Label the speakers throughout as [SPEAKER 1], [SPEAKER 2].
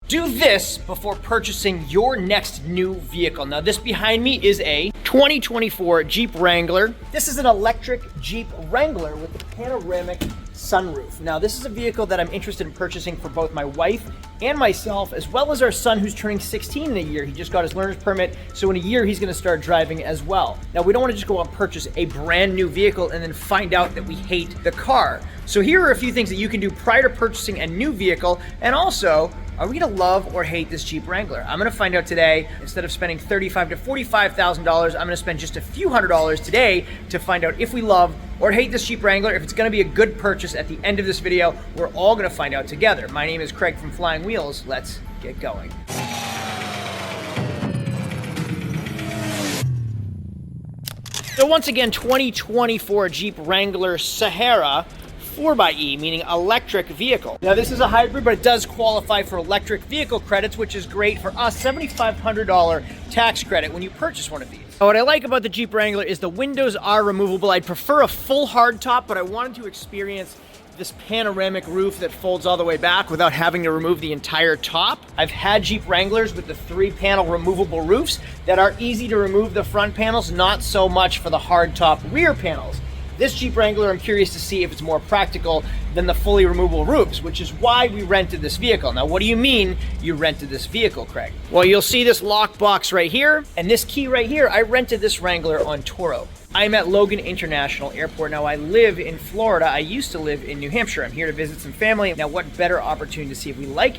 [SPEAKER 1] Do this before purchasing your next new vehicle. Now, this behind me is a 2024 Jeep Wrangler. This is an electric Jeep Wrangler with the panoramic sunroof. Now, this is a vehicle that I'm interested in purchasing for both my wife and myself, as well as our son who's turning 16 in a year. He just got his learner's permit, so in a year he's gonna start driving as well. Now, we don't wanna just go out and purchase a brand new vehicle and then find out that we hate the car. So here are a few things that you can do prior to purchasing a new vehicle, and also, are we gonna love or hate this Jeep Wrangler? I'm gonna find out today. Instead of spending $35,000 to $45,000, I'm gonna spend just a few $100s today to find out if we love or hate this Jeep Wrangler, if it's gonna be a good purchase. At the end of this video, we're all gonna find out together. My name is Craig from Flying Wheels. Let's get going. So once again, 2024 Jeep Wrangler Sahara 4xe, meaning electric vehicle. Now this is a hybrid, but it does qualify for electric vehicle credits, which is great for us, $7,500 tax credit when you purchase one of these. Now, what I like about the Jeep Wrangler is the windows are removable. I'd prefer a full hard top, but I wanted to experience this panoramic roof that folds all the way back without having to remove the entire top. I've had Jeep Wranglers with the 3-panel removable roofs that are easy to remove the front panels, not so much for the hard top rear panels. This Jeep Wrangler, I'm curious to see if it's more practical than the fully removable roofs, which is why we rented this vehicle. Now, what do you mean you rented this vehicle, Craig? Well, you'll see this lock box right here, and this key right here. I rented this Wrangler on Turo. I'm at Logan International Airport. Now, I live in Florida. I used to live in New Hampshire. I'm here to visit some family. Now, what better opportunity to see if we like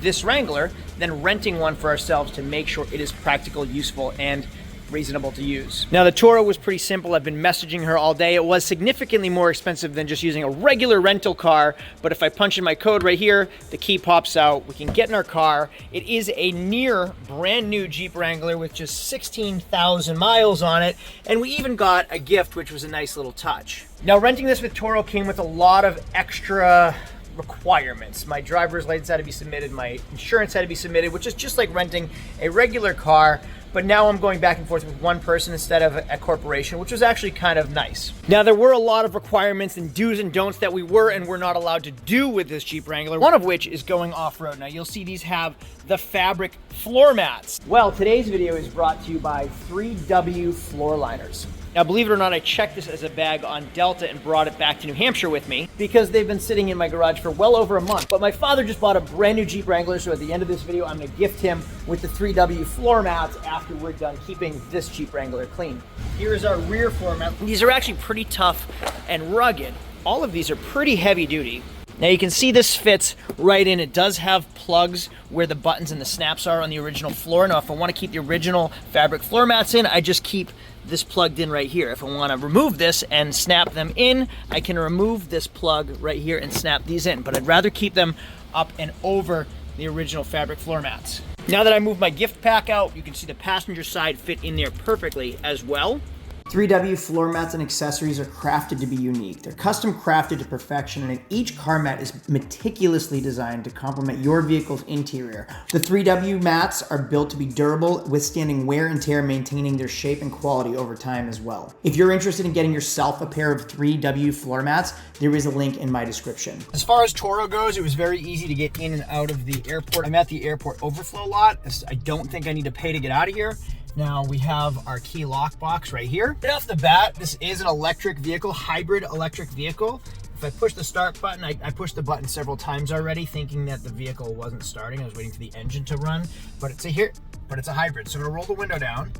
[SPEAKER 1] this Wrangler than renting one for ourselves to make sure it is practical, useful, and reasonable to use. Now, the Turo was pretty simple. I've been messaging her all day. It was significantly more expensive than just using a regular rental car, but if I punch in my code right here, the key pops out. We can get in our car. It is a near brand new Jeep Wrangler with just 16,000 miles on it, and we even got a gift, which was a nice little touch. Now, renting this with Turo came with a lot of extra requirements. My driver's license had to be submitted, my insurance had to be submitted, which is just like renting a regular car. But now I'm going back and forth with one person instead of a corporation, which was actually kind of nice. Now, there were a lot of requirements and do's and don'ts that we were and were not allowed to do with this Jeep Wrangler, one of which is going off-road. Now, you'll see these have the fabric floor mats. Well, today's video is brought to you by 3W Floor Liners. Now, believe it or not, I checked this as a bag on Delta and brought it back to New Hampshire with me because they've been sitting in my garage for well over a month. But my father just bought a brand new Jeep Wrangler, so at the end of this video, I'm gonna gift him with the 3W floor mats after we're done keeping this Jeep Wrangler clean. Here is our rear floor mat. These are actually pretty tough and rugged. All of these are pretty heavy duty. Now you can see this fits right in. It does have plugs where the buttons and the snaps are on the original floor. Now, if I want to keep the original fabric floor mats in, I just keep this plugged in right here. If I want to remove this and snap them in, I can remove this plug right here and snap these in, but I'd rather keep them up and over the original fabric floor mats. Now that I moved my gift pack out, you can see the passenger side fit in there perfectly as well. 3W floor mats and accessories are crafted to be unique. They're custom crafted to perfection, and each car mat is meticulously designed to complement your vehicle's interior. The 3W mats are built to be durable, withstanding wear and tear, maintaining their shape and quality over time as well. If you're interested in getting yourself a pair of 3W floor mats, there is a link in my description. As far as Turo goes, it was very easy to get in and out of the airport. I'm at the airport overflow lot. I don't think I need to pay to get out of here. Now we have our key lock box right here. Right off the bat, this is an electric vehicle, hybrid electric vehicle. If I push the start button, I pushed the button several times already thinking that the vehicle wasn't starting. I was waiting for the engine to run, but it's a hybrid. So I'm gonna roll the window down,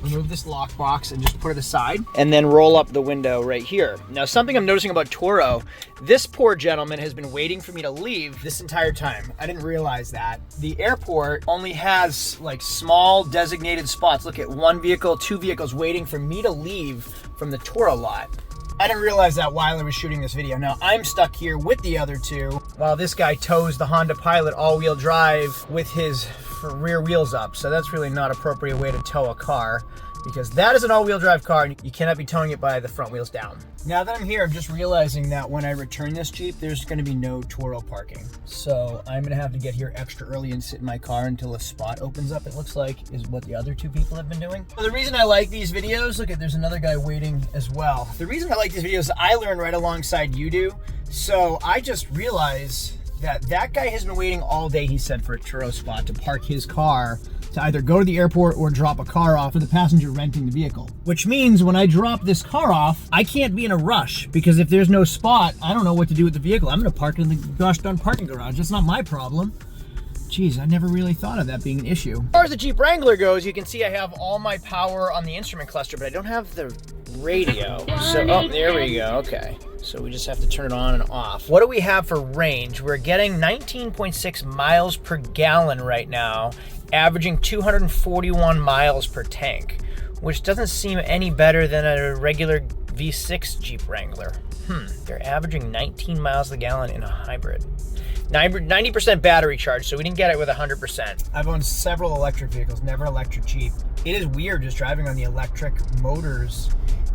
[SPEAKER 1] remove this lock box and just put it aside, and then roll up the window right here. Now, something I'm noticing about Turo, this poor gentleman has been waiting for me to leave this entire time. I didn't realize that. The airport only has like small designated spots. Look at 1 vehicle, 2 vehicles waiting for me to leave from the Turo lot. I didn't realize that while I was shooting this video. Now I'm stuck here with the other 2 while this guy tows the Honda Pilot all-wheel drive with his rear wheels up. So that's really not an appropriate way to tow a car, because that is an all-wheel drive car and you cannot be towing it by the front wheels down. Now that I'm here, I'm just realizing that when I return this Jeep, there's gonna be no Turo parking. So I'm gonna have to get here extra early and sit in my car until a spot opens up, it looks like, is what the other 2 people have been doing. So the reason I like these videos, look at, there's another guy waiting as well. The reason I like these videos is I learn right alongside you do. So I just realized That guy has been waiting all day, he said, for a Turo spot to park his car to either go to the airport or drop a car off for the passenger renting the vehicle. Which means when I drop this car off, I can't be in a rush, because if there's no spot, I don't know what to do with the vehicle. I'm gonna park it in the gosh darn parking garage. That's not my problem. Geez, I never really thought of that being an issue. As far as the Jeep Wrangler goes, you can see I have all my power on the instrument cluster, but I don't have the radio. So, oh, there we go, okay. So we just have to turn it on and off. What do we have for range? We're getting 19.6 miles per gallon right now, averaging 241 miles per tank, which doesn't seem any better than a regular V6 Jeep Wrangler. They're averaging 19 miles a gallon in a hybrid. 90% battery charge, so we didn't get it with 100%. I've owned several electric vehicles, never electric Jeep. It is weird just driving on the electric motors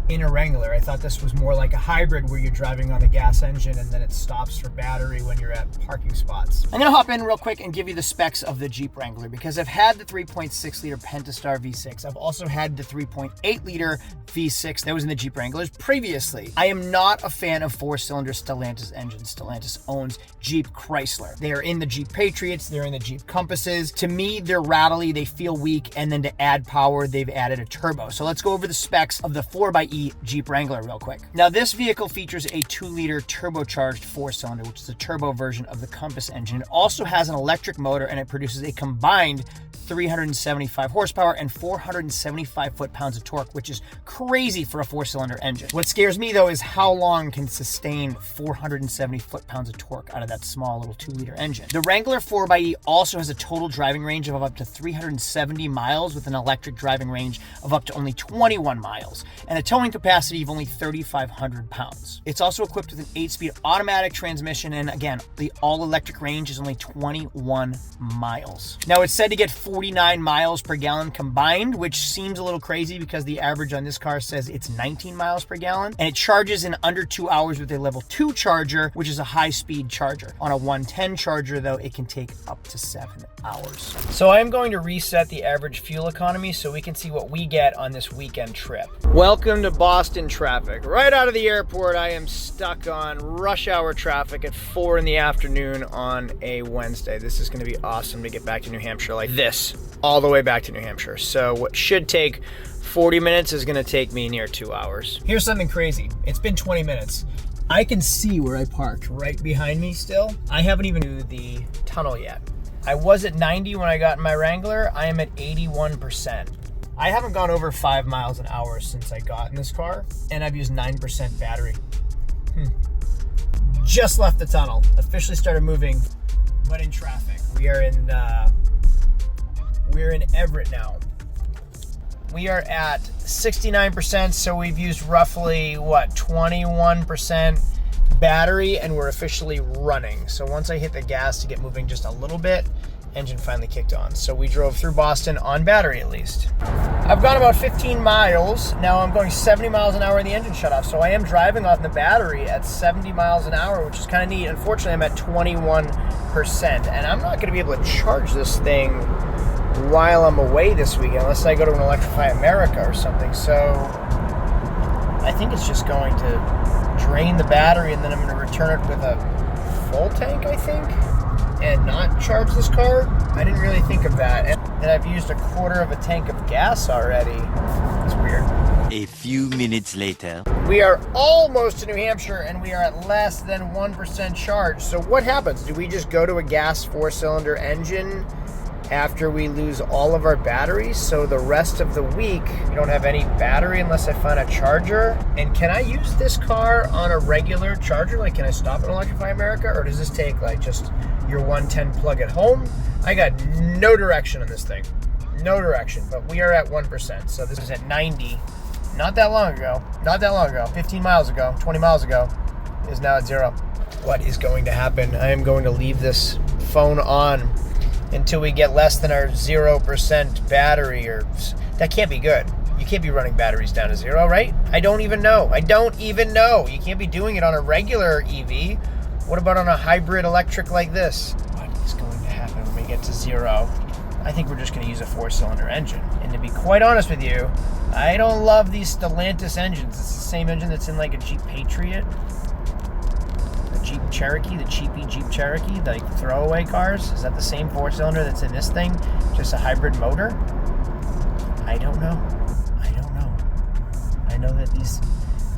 [SPEAKER 1] in a Wrangler. I thought this was more like a hybrid where you're driving on the gas engine and then it stops for battery when you're at parking spots. I'm gonna hop in real quick and give you the specs of the Jeep Wrangler, because I've had the 3.6 liter Pentastar V6. I've also had the 3.8 liter V6 that was in the Jeep Wranglers previously. I am not a fan of 4-cylinder Stellantis engines. Stellantis owns Jeep Chrysler. They are in the Jeep Patriots, they're in the Jeep Compasses. To me, they're rattly, they feel weak, and then to add power, they've added a turbo. So let's go over the specs of the 4xe Jeep Wrangler real quick. Now, this vehicle features a 2-liter turbocharged 4-cylinder, which is the turbo version of the Compass engine. It also has an electric motor, and it produces a combined 375 horsepower and 475 foot-pounds of torque, which is crazy for a 4-cylinder engine. What scares me, though, is how long can sustain 470 foot-pounds of torque out of that small little 2-liter engine. The Wrangler 4xe also has a total driving range of up to 370 miles with an electric driving range of up to only 21 miles and a towing capacity of only 3,500 pounds. It's also equipped with an 8-speed automatic transmission, and again, the all-electric range is only 21 miles. Now, it's said to get 49 miles per gallon combined, which seems a little crazy because the average on this car says it's 19 miles per gallon, and it charges in under 2 hours with a level 2 charger, which is a high-speed charger. On a 110 charger, though, it can take up to 7 hours. So I am going to reset the average fuel economy so we can see what we get on this weekend trip. Welcome to Boston traffic. Right out of the airport, I am stuck on rush hour traffic at 4 in the afternoon on a Wednesday. This is going to be awesome to get back to New Hampshire like this, all the way back to New Hampshire. So what should take 40 minutes is going to take me near 2 hours. Here's something crazy. It's been 20 minutes. I can see where I parked right behind me still. I haven't even do the tunnel yet. I was at 90 when I got in my Wrangler. I am at 81%. I haven't gone over 5 miles an hour since I got in this car, and I've used 9% battery. Just left the tunnel. Officially started moving, but in traffic. We're in Everett now. We are at 69%, so we've used roughly, 21% battery, and we're officially running. So once I hit the gas to get moving just a little bit, engine finally kicked on. So we drove through Boston on battery at least. I've gone about 15 miles. Now I'm going 70 miles an hour and the engine shut off. So I am driving off the battery at 70 miles an hour, which is kind of neat. Unfortunately, I'm at 21%, and I'm not going to be able to charge this thing while I'm away this weekend unless I go to an Electrify America or something. So I think it's just going to drain the battery, and then I'm going to return it with a full tank, I think, and not charge this car. I didn't really think of that. And I've used a quarter of a tank of gas already. It's weird.
[SPEAKER 2] A few minutes later.
[SPEAKER 1] We are almost to New Hampshire, and we are at less than 1% charge. So what happens? Do we just go to a gas 4-cylinder engine after we lose all of our batteries? So the rest of the week, we don't have any battery unless I find a charger. And can I use this car on a regular charger? Like, can I stop at Electrify America? Or does this take like just your 110 plug at home? I got no direction on this thing. No direction, but we are at 1%. So this is at 90. Not that long ago. 15 miles ago, 20 miles ago, is now at 0. What is going to happen? I am going to leave this phone on until we get less than our 0% battery, or that can't be good. You can't be running batteries down to 0, right? I don't even know. You can't be doing it on a regular EV. What about on a hybrid electric like this? What is going to happen when we get to 0? I think we're just going to use a 4-cylinder engine. And to be quite honest with you, I don't love these Stellantis engines. It's the same engine that's in like a Jeep Patriot, a Jeep Jeep Cherokee, the cheapy Jeep Cherokee, like the throwaway cars? Is that the same 4-cylinder that's in this thing? Just a hybrid motor? I don't know. I know that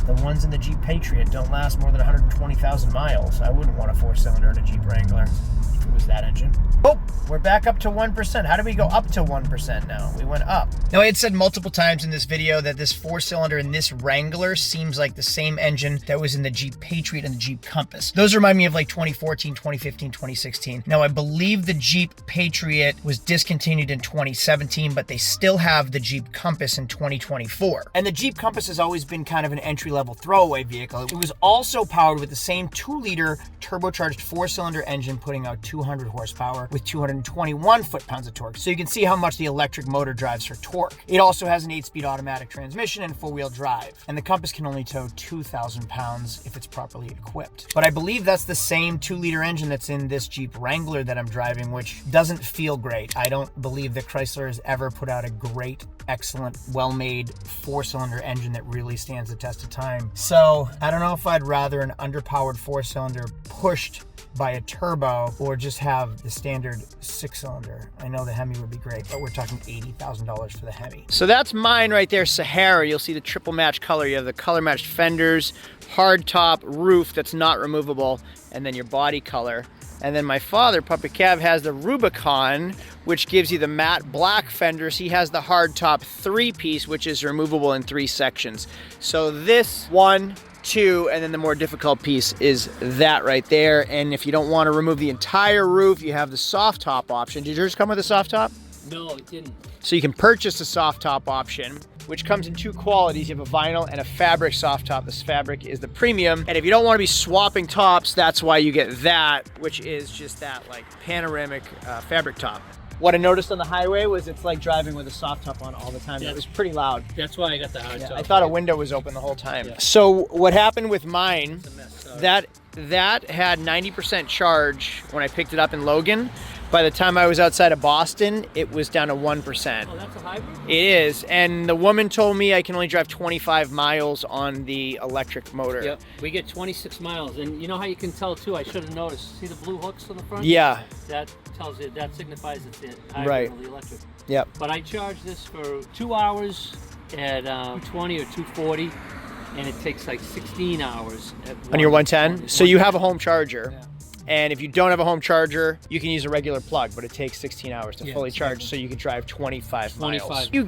[SPEAKER 1] the ones in the Jeep Patriot don't last more than 120,000 miles. I wouldn't want a 4-cylinder in a Jeep Wrangler if it was that engine. Oh, we're back up to 1%. How did we go up to 1% now? We went up. Now, I had said multiple times in this video that this 4-cylinder in this Wrangler seems like the same engine that was in the Jeep Patriot and the Jeep Compass. Those remind me of like 2014, 2015, 2016. Now, I believe the Jeep Patriot was discontinued in 2017, but they still have the Jeep Compass in 2024. And the Jeep Compass has always been kind of an entry-level throwaway vehicle. It was also powered with the same 2-liter turbocharged 4-cylinder engine, putting out 200 horsepower with 221 foot-pounds of torque. So you can see how much the electric motor drives for torque. It also has an 8-speed automatic transmission and 4-wheel drive. And the Compass can only tow 2,000 pounds if it's properly equipped. But I believe that's the same 2-liter engine that's in this Jeep Wrangler that I'm driving, which doesn't feel great. I don't believe that Chrysler has ever put out a great, excellent, well-made 4-cylinder engine that really stands the test of time. So I don't know if I'd rather an underpowered 4-cylinder pushed by a turbo or just have the standard 6-cylinder. I know the Hemi would be great, but we're talking $80,000 for the Hemi. So that's mine right there, Sahara. You'll see the triple match color. You have the color matched fenders, hard top roof that's not removable, and then your body color. And then my father, Puppet Cav, has the Rubicon, which gives you the matte black fenders. He has the hard top 3-piece, which is removable in 3 sections. So this 1, 2, and then the more difficult piece is that right there. And if you don't want to remove the entire roof, you have the soft top option. Did yours come with a soft top?
[SPEAKER 3] No, it didn't.
[SPEAKER 1] So you can purchase a soft top option, which comes in 2 qualities. You have a vinyl and a fabric soft top. This fabric is the premium. And if you don't want to be swapping tops, that's why you get that, which is just that like panoramic fabric top. What I noticed on the highway was it's like driving with a soft top on all the time. It was pretty loud.
[SPEAKER 3] That's why I got the hard top.
[SPEAKER 1] I thought a window was open the whole time. Yeah. So what happened with mine, that had 90% charge when I picked it up in Logan. By the time I was outside of Boston, it was down to 1%.
[SPEAKER 3] Oh, that's a hybrid?
[SPEAKER 1] It is, and the woman told me I can only drive 25 miles on the electric motor.
[SPEAKER 3] Yep, we get 26 miles, and you know how you can tell too? I should have noticed. See the blue hooks on the front?
[SPEAKER 1] Yeah.
[SPEAKER 3] That tells you, that signifies it's the hybrid
[SPEAKER 1] right.
[SPEAKER 3] or the electric.
[SPEAKER 1] Yep.
[SPEAKER 3] But I charge this for 2 hours at 220 or 240, and it takes like 16 hours.
[SPEAKER 1] On your 110? So you have a home charger.
[SPEAKER 3] Yeah.
[SPEAKER 1] And if you don't have a home charger, you can use a regular plug, but it takes 16 hours to fully charge,
[SPEAKER 3] exactly.
[SPEAKER 1] so you can drive 25 miles. What do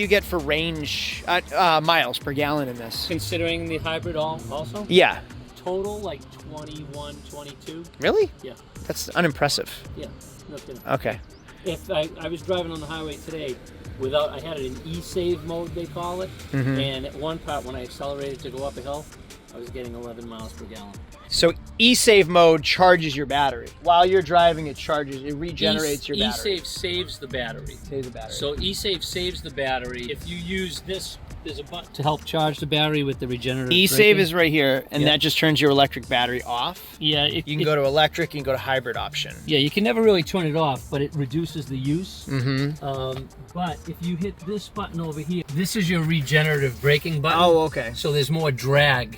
[SPEAKER 1] you get for range, miles per gallon in this?
[SPEAKER 3] Considering the hybrid also?
[SPEAKER 1] Yeah.
[SPEAKER 3] Total like 21, 22.
[SPEAKER 1] Really?
[SPEAKER 3] Yeah.
[SPEAKER 1] That's unimpressive.
[SPEAKER 3] Yeah, no kidding.
[SPEAKER 1] Okay.
[SPEAKER 3] If I was driving on the highway today, I had it in e-save mode, they call it, and at one part when I accelerated to go up a hill, I was getting 11 miles per gallon.
[SPEAKER 1] So e-save mode charges your battery. While you're driving, it regenerates your battery.
[SPEAKER 3] E-save saves the battery.
[SPEAKER 1] Saves the battery.
[SPEAKER 3] So e-save saves the battery. If you use this, there's a button to help charge the battery with the regenerative
[SPEAKER 1] E-save is right here, and that just turns your electric battery off.
[SPEAKER 3] Yeah.
[SPEAKER 1] You can go to electric, you can go to hybrid option.
[SPEAKER 3] Yeah, you can never really turn it off, but it reduces the use.
[SPEAKER 1] Mm-hmm.
[SPEAKER 3] But if you hit this button over here, this is your regenerative braking button.
[SPEAKER 1] Oh, okay.
[SPEAKER 3] So there's more drag.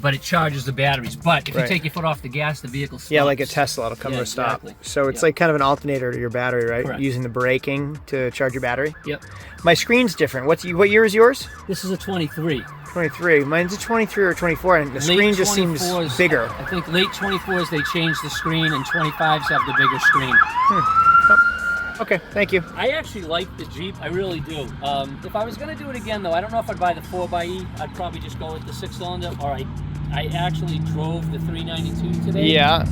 [SPEAKER 3] But it charges the batteries. But if you take your foot off the gas, the vehicle stops.
[SPEAKER 1] Yeah, like a Tesla, it'll come to a stop.
[SPEAKER 3] Exactly.
[SPEAKER 1] So it's like kind of an alternator to your battery, right?
[SPEAKER 3] Correct.
[SPEAKER 1] Using the braking to charge your battery.
[SPEAKER 3] Yep.
[SPEAKER 1] My screen's different. What year is yours?
[SPEAKER 3] This is a 23.
[SPEAKER 1] 23. Mine's a 23 or 24, and the screen just seems bigger.
[SPEAKER 3] I think late 24s they changed the screen, and 25s have the bigger screen.
[SPEAKER 1] Okay, thank you.
[SPEAKER 3] I actually like the Jeep, I really do. If I was going to do it again, though, I don't know if I'd buy the 4xe. I'd probably just go with the 6-cylinder, or I actually drove the 392 today.
[SPEAKER 1] Yeah.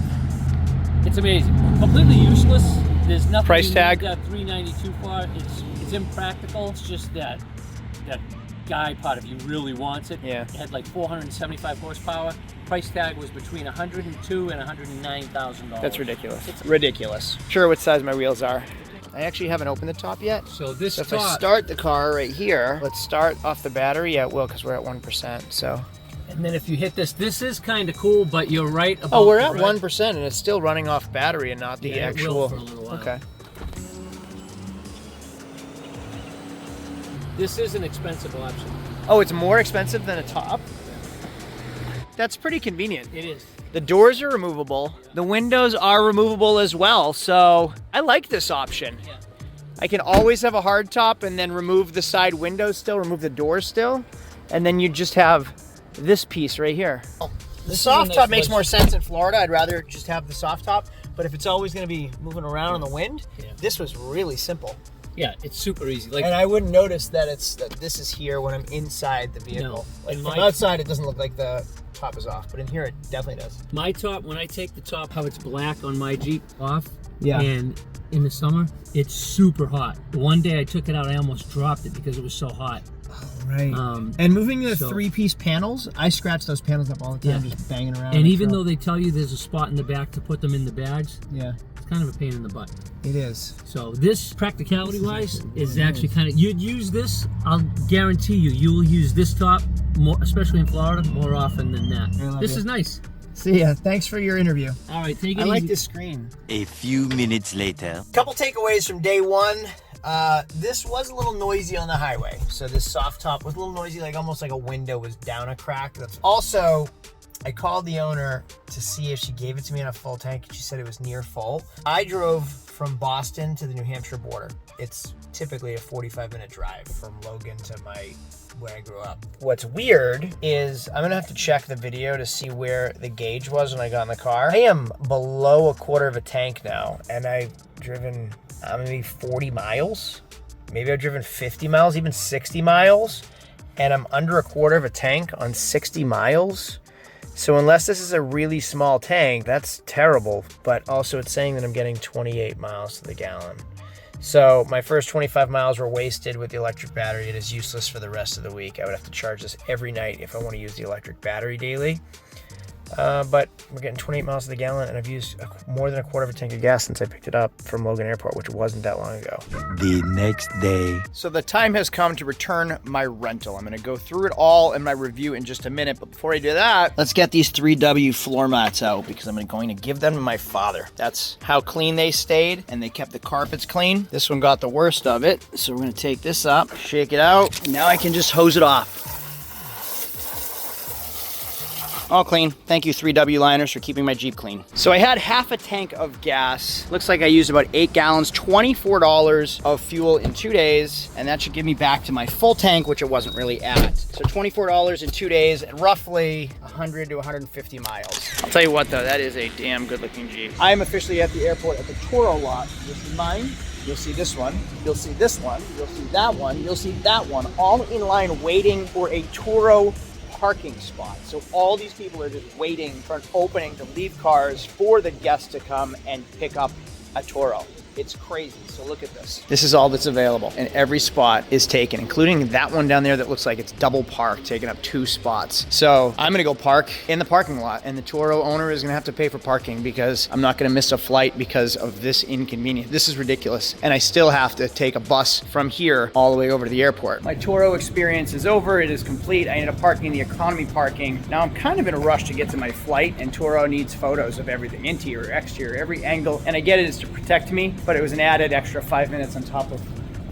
[SPEAKER 3] It's amazing. Completely useless. There's nothing
[SPEAKER 1] Price
[SPEAKER 3] you
[SPEAKER 1] tag?
[SPEAKER 3] need that 392 for. It's impractical. It's just that guy part if you really wants it.
[SPEAKER 1] Yeah.
[SPEAKER 3] It had like 475 horsepower. Price tag was between $102,000 and $109,000.
[SPEAKER 1] That's ridiculous. It's ridiculous. Sure what size my wheels are. I actually haven't opened the top yet.
[SPEAKER 3] So this
[SPEAKER 1] if I start the car right here, let's start off the battery. Yeah, it will, because we're at 1%, so.
[SPEAKER 3] And then if you hit this is kind of cool, but you're right about
[SPEAKER 1] Oh, we're at 1%, and it's still running off battery and not the
[SPEAKER 3] actual.
[SPEAKER 1] actual.
[SPEAKER 3] It will for a little while.
[SPEAKER 1] Okay.
[SPEAKER 3] This is an expensive option.
[SPEAKER 1] Oh, it's more expensive than a top? That's pretty convenient.
[SPEAKER 3] It is.
[SPEAKER 1] The doors are removable. The windows are removable as well. So I like this option.
[SPEAKER 3] Yeah.
[SPEAKER 1] I can always have a hard top and then remove the side windows still, remove the doors still. And then you just have this piece right here. The soft top makes more sense in Florida. I'd rather just have the soft top. But if it's always going to be moving around in the wind, this was really simple.
[SPEAKER 3] Yeah, it's super easy. Like,
[SPEAKER 1] and I wouldn't notice that this is here when I'm inside the vehicle.
[SPEAKER 3] No.
[SPEAKER 1] Like from outside, it doesn't look like the top is off, but in here, it definitely does.
[SPEAKER 3] my top, when I take the top, how it's black on my Jeep off,
[SPEAKER 1] Yeah.
[SPEAKER 3] and in the summer, it's super hot. One day I took it out, I almost dropped it because it was so hot.
[SPEAKER 1] Right. And moving the three-piece panels, I scratch those panels up all the time, just banging around.
[SPEAKER 3] And even though they tell you there's a spot in the back to put them in the bags, it's kind of a pain in the butt.
[SPEAKER 1] It is.
[SPEAKER 3] So this, practicality-wise, is actually kind of, you'd use this, I'll guarantee you will use this top, more, especially in Florida, more often than that. This is nice.
[SPEAKER 1] See ya. Thanks for your interview.
[SPEAKER 3] All right, take it easy.
[SPEAKER 1] I like this screen.
[SPEAKER 2] A few minutes later.
[SPEAKER 1] Couple takeaways from day one. This was a little noisy on the highway. So this soft top was a little noisy, like almost like a window was down a crack. That's also, I called the owner to see if she gave it to me in a full tank, and she said it was near full. I drove from Boston to the New Hampshire border. It's typically a 45-minute drive from Logan to where I grew up. What's weird is I'm gonna have to check the video to see where the gauge was when I got in the car. I am below a quarter of a tank now, and I've driven maybe 40 miles. Maybe I've driven 50 miles, even 60 miles, and I'm under a quarter of a tank on 60 miles. So unless this is a really small tank, that's terrible. But also it's saying that I'm getting 28 miles to the gallon. So my first 25 miles were wasted with the electric battery. It is useless for the rest of the week. I would have to charge this every night if I want to use the electric battery daily. But we're getting 28 miles to the gallon, and I've used more than a quarter of a tank of gas since I picked it up from Logan Airport, which wasn't that long ago.
[SPEAKER 2] The next day.
[SPEAKER 1] So the time has come to return my rental. I'm going to go through it all in my review in just a minute. But before I do that, let's get these 3W floor mats out because I'm going to give them to my father. That's how clean they stayed, and they kept the carpets clean. This one got the worst of it. So we're going to take this up, shake it out. Now I can just hose it off. All clean. Thank you, 3W liners, for keeping my Jeep clean. So I had half a tank of gas. Looks like I used about 8 gallons, $24 of fuel in 2 days, and that should give me back to my full tank, which it wasn't really at. So $24 in 2 days, and roughly 100 to 150 miles. I'll tell you what, though, that is a damn good-looking Jeep. I am officially at the airport at the Turo lot. This is mine. You'll see this one, you'll see this one, you'll see that one, you'll see that one, all in line waiting for a Turo parking spot. So all these people are just waiting for an opening to leave cars for the guests to come and pick up a Turo. It's crazy. So look at this. This is all that's available, and every spot is taken, including that one down there that looks like it's double parked, taking up 2 spots. So I'm gonna go park in the parking lot, and the Turo owner is gonna have to pay for parking because I'm not gonna miss a flight because of this inconvenience. This is ridiculous. And I still have to take a bus from here all the way over to the airport. My Turo experience is over. It is complete. I ended up parking in the economy parking. Now I'm kind of in a rush to get to my flight, and Turo needs photos of everything, interior, exterior, every angle. And I get it, it's to protect me, but it was an added extra 5 minutes on top of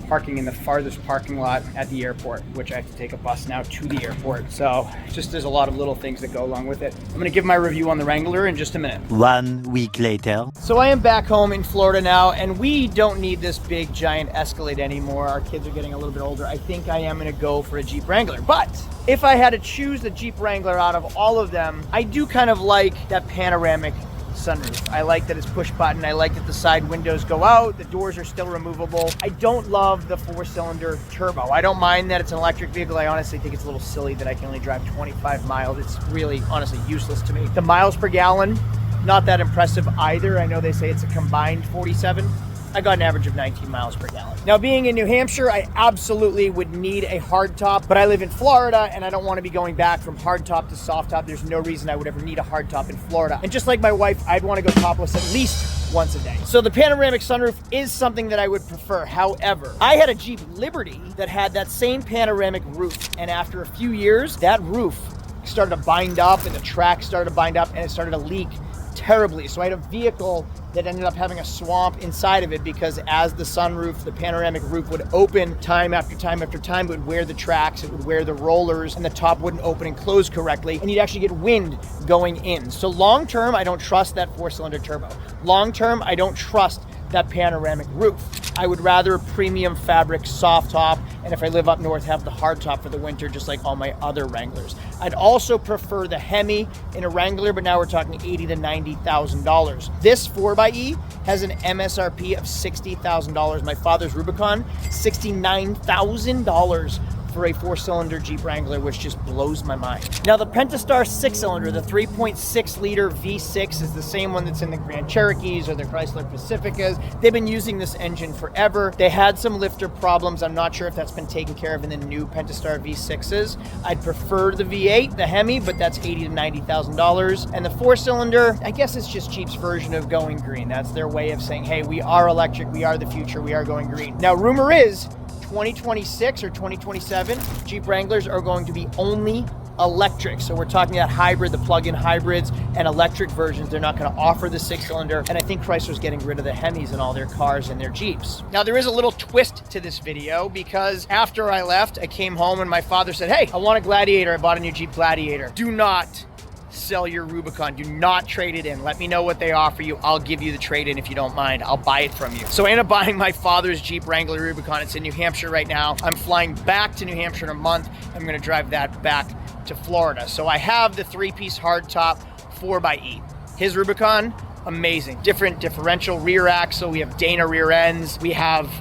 [SPEAKER 1] parking in the farthest parking lot at the airport, which I have to take a bus now to the airport. So just there's a lot of little things that go along with it. I'm gonna give my review on the Wrangler in just a minute.
[SPEAKER 2] 1 week later.
[SPEAKER 1] So I am back home in Florida now, and we don't need this big giant Escalade anymore. Our kids are getting a little bit older. I think I am gonna go for a Jeep Wrangler. But if I had to choose the Jeep Wrangler out of all of them, I do kind of like that panoramic sunroof. I like that it's push button. I like that the side windows go out. The doors are still removable. I don't love the 4-cylinder turbo. I don't mind that it's an electric vehicle. I honestly think it's a little silly that I can only drive 25 miles. It's really honestly useless to me. The miles per gallon, not that impressive either. I know they say it's a combined 47. I got an average of 19 miles per gallon. Now, being in New Hampshire, I absolutely would need a hard top, but I live in Florida and I don't want to be going back from hard top to soft top. There's no reason I would ever need a hard top in Florida. And just like my wife, I'd want to go topless at least once a day. So the panoramic sunroof is something that I would prefer. However, I had a Jeep Liberty that had that same panoramic roof, and after a few years, that roof started to bind up and the track started to bind up and it started to leak terribly. So I had a vehicle that ended up having a swamp inside of it because as the sunroof, the panoramic roof would open time after time after time, it would wear the tracks, it would wear the rollers, and the top wouldn't open and close correctly, and you'd actually get wind going in. So long term, I don't trust that 4-cylinder turbo. Long term, I don't trust that panoramic roof. I would rather a premium fabric soft top, and if I live up north, have the hard top for the winter, just like all my other Wranglers. I'd also prefer the Hemi in a Wrangler, but now we're talking $80,000 to $90,000. This 4xe has an MSRP of $60,000. My father's Rubicon, $69,000 for a 4-cylinder Jeep Wrangler, which just blows my mind. Now the Pentastar 6-cylinder, the 3.6 liter V6 is the same one that's in the Grand Cherokees or the Chrysler Pacificas. They've been using this engine forever. They had some lifter problems. I'm not sure if that's been taken care of in the new Pentastar V6s. I'd prefer the V8, the Hemi, but that's $80,000 to $90,000. And the 4-cylinder, I guess it's just Jeep's version of going green. That's their way of saying, hey, we are electric, we are the future, we are going green. Now rumor is 2026 or 2027, Jeep Wranglers are going to be only electric. So we're talking about hybrid, the plug-in hybrids and electric versions. They're not going to offer the 6-cylinder. And I think Chrysler's getting rid of the Hemis in all their cars and their Jeeps. Now there is a little twist to this video because after I left, I came home and my father said, hey, I want a Gladiator. I bought a new Jeep Gladiator. Do not sell your Rubicon. Do not trade it in. Let me know what they offer you. I'll give you the trade-in if you don't mind. I'll buy it from you. So I ended up buying my father's Jeep Wrangler Rubicon. It's in New Hampshire right now. I'm flying back to New Hampshire in a month. I'm going to drive that back to Florida. So I have the 3-piece hardtop 4xe. His Rubicon, amazing. Different differential rear axle. We have Dana rear ends. We have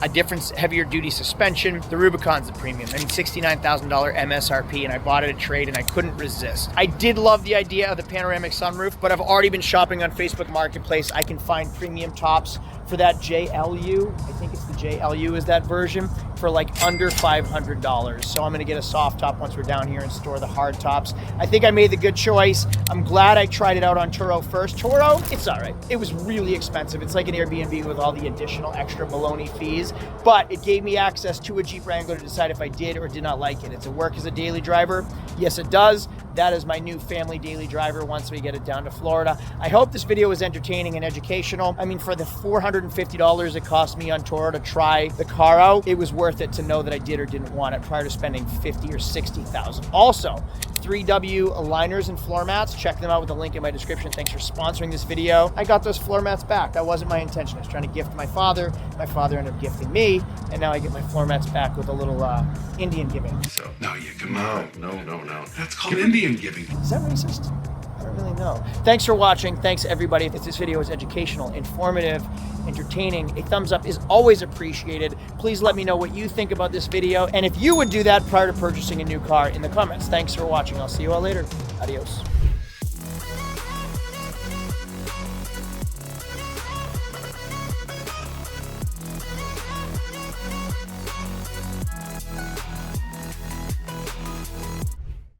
[SPEAKER 1] a different heavier duty suspension. The Rubicon's the premium. I mean, $69,000 MSRP, and I bought it at trade and I couldn't resist. I did love the idea of the panoramic sunroof, but I've already been shopping on Facebook Marketplace. I can find premium tops for that JLU. I think it's the JLU is that version for like under $500. So I'm gonna get a soft top once we're down here and store the hard tops. I think I made the good choice. I'm glad I tried it out on Turo first. Turo, it's all right. It was really expensive. It's like an Airbnb with all the additional extra baloney fees, but it gave me access to a Jeep Wrangler to decide if I did or did not like it. Does it work as a daily driver? Yes, it does. That is my new family daily driver once we get it down to Florida. I hope this video was entertaining and educational. I mean, for the $450 it cost me on Turo to try the car out, it was worth it to know that I did or didn't want it prior to spending $50,000 or $60,000. Also, 3W aligners and floor mats. Check them out with the link in my description. Thanks for sponsoring this video. I got those floor mats back. That wasn't my intention. I was trying to gift my father. My father ended up gifting me, and now I get my floor mats back with a little Indian giving.
[SPEAKER 4] So, no, you come on. No. That's called Indian giving.
[SPEAKER 1] Is that racist? I don't really know. Thanks for watching. Thanks everybody. If this video was educational, informative, entertaining, a thumbs up is always appreciated. Please let me know what you think about this video, and if you would do that prior to purchasing a new car in the comments. Thanks for watching. I'll see you all later. Adios.